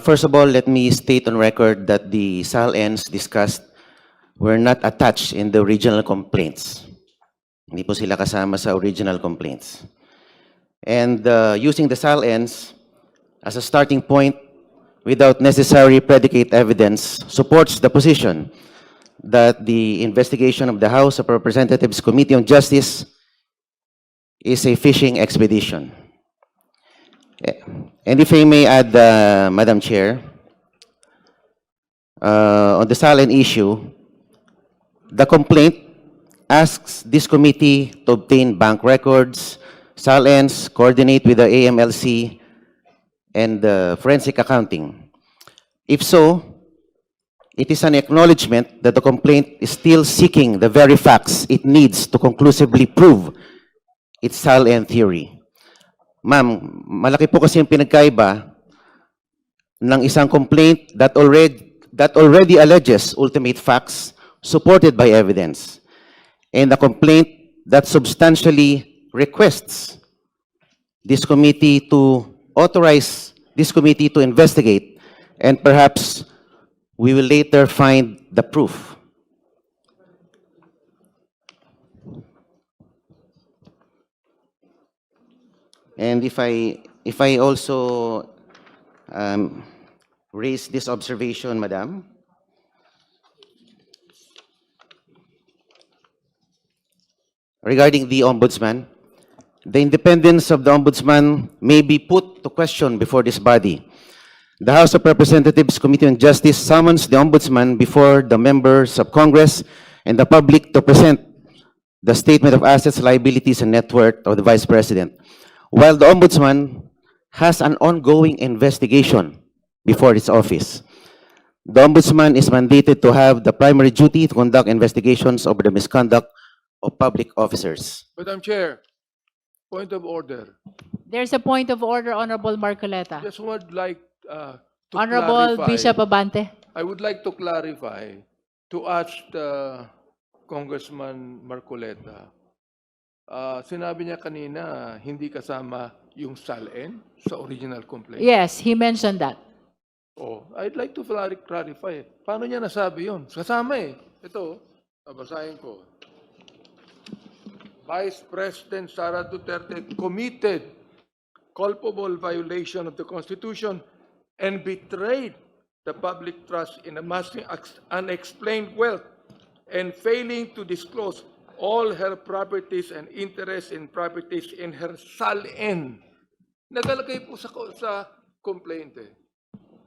First of all, let me state on record that the SAL-Ns discussed were not attached in the original complaints. Hindi po sila kasama sa original complaints. And using the SAL-Ns as a starting point without necessary predicate evidence supports the position that the investigation of the House of Representatives Committee on Justice is a fishing expedition. And if I may add, Madam Chair, on the SAL-N issue, the complaint asks this committee to obtain bank records, SAL-Ns, coordinate with the AMLC, and forensic accounting. If so, it is an acknowledgement that the complaint is still seeking the very facts it needs to conclusively prove its SAL-N theory. Ma'am, malaki po kasi yung pinagkaiba ng isang complaint that already alleges ultimate facts supported by evidence, and a complaint that substantially requests this committee to authorize this committee to investigate, and perhaps we will later find the proof. And if I also raise this observation, Madam, regarding the Ombudsman, the independence of the Ombudsman may be put to question before this body. The House of Representatives Committee on Justice summons the Ombudsman before the members of Congress and the public to present the statement of assets, liabilities, and net worth of the Vice President, while the Ombudsman has an ongoing investigation before its office. The Ombudsman is mandated to have the primary duty to conduct investigations over the misconduct of public officers. Madam Chair, point of order. There's a point of order, Honorable Marcoleta. Just would like to Honorable clarify. Bishop Abante. I would like to clarify, to ask Congressman Marcoleta. Sinabi niya kanina, hindi kasama yung SAL-N sa original complaint. Yes, he mentioned that. Oh, I'd like to clarify. Paano niya nasabi yun? Kasama eh. Ito, babasahin ko. Vice President Sara Duterte committed culpable violation of the Constitution and betrayed the public trust in amassing unexplained wealth and failing to disclose all her properties and interests in properties in her SAL-N. Nagalagay po sa complaint eh.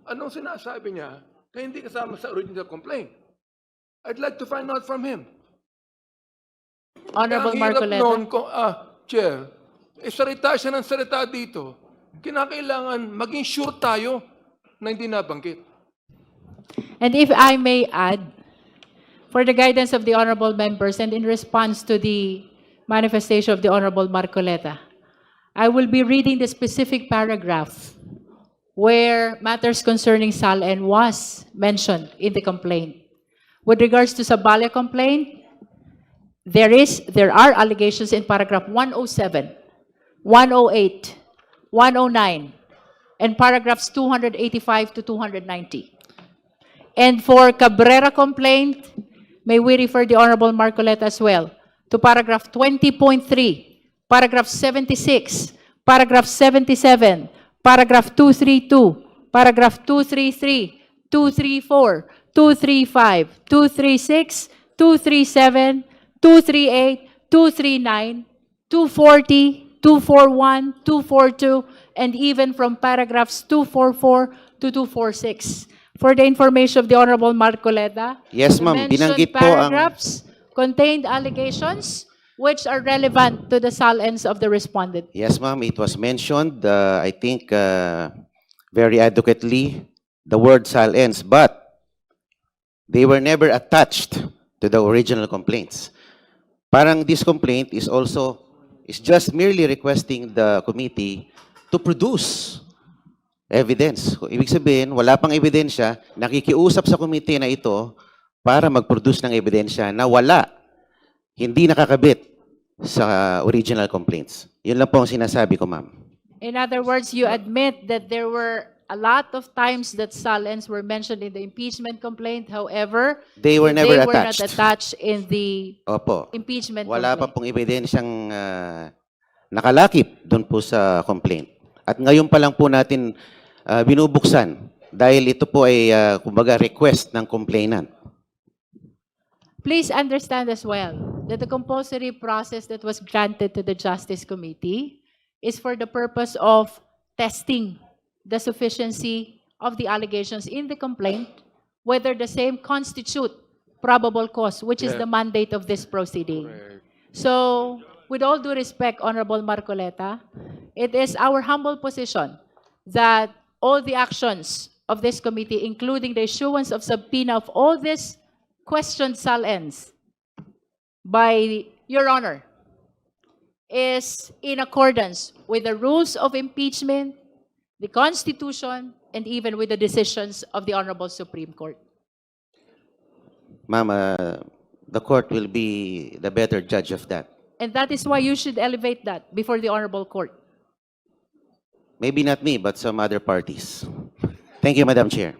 Anong sinasabi niya na hindi kasama sa original complaint? I'd like to find out from him. Honorable Ang hirap Marcoleta. noon, Chair, salita siya ng salita dito. Kinakailangan maging sure tayo na hindi nabanggit. And if I may add, for the guidance of the honorable members and in response to the manifestation of the Honorable Marcoleta, I will be reading the specific paragraph where matters concerning SAL-N was mentioned in the complaint. With regards to Sabale complaint, there are allegations in paragraph 107, 108, 109, and paragraphs 285 to 290. And for Cabrera complaint, may we refer the Honorable Marcoleta as well to paragraph 20.3, paragraph 76, paragraph 77, paragraph 232, paragraph 233, 234, 235, 236, 237, 238, 239, 240, 241, 242, and even from paragraphs 244 to 246. For the information of the Honorable Marcoleta, Yes, the ma'am. mentioned Binanggit po ang- paragraphs contained allegations which are relevant to the SAL-Ns of the respondent. Yes, ma'am, it was mentioned, I think, very adequately, the word SAL-Ns, but they were never attached to the original complaints. Parang this complaint is just merely requesting the committee to produce evidence. Ibig sabihin, wala pang ebidensya, nakikiusap sa committee na ito para mag-produce ng ebidensya na wala, hindi nakakabit sa original complaints. Yun lang po ang sinasabi ko, ma'am. In other words, you admit that there were a lot of times that Salens were mentioned in the impeachment complaint. However, They were never they were not attached. attached in the Opo. impeachment Wala pa complaint. pong ebidensyang nakalakip doon po sa complaint. At ngayon pa lang po natin binubuksan dahil ito po ay kumbaga request ng complainant. Please understand as well that the compulsory process that was granted to the Justice Committee is for the purpose of testing the sufficiency of the allegations in the complaint, whether the same constitute probable cause, which is Yeah. the mandate of this proceeding. Correct. So, with all due respect, Honorable Marcoleta, it is our humble position that all the actions of this committee, including the issuance of subpoena of all these questioned salens by Your Honor, is in accordance with the rules of impeachment, the Constitution, and even with the decisions of the Honorable Supreme Court. Ma'am, the court will be the better judge of that. And that is why you should elevate that before the Honorable Court. Maybe not me, but some other parties. Thank you, Madam Chair.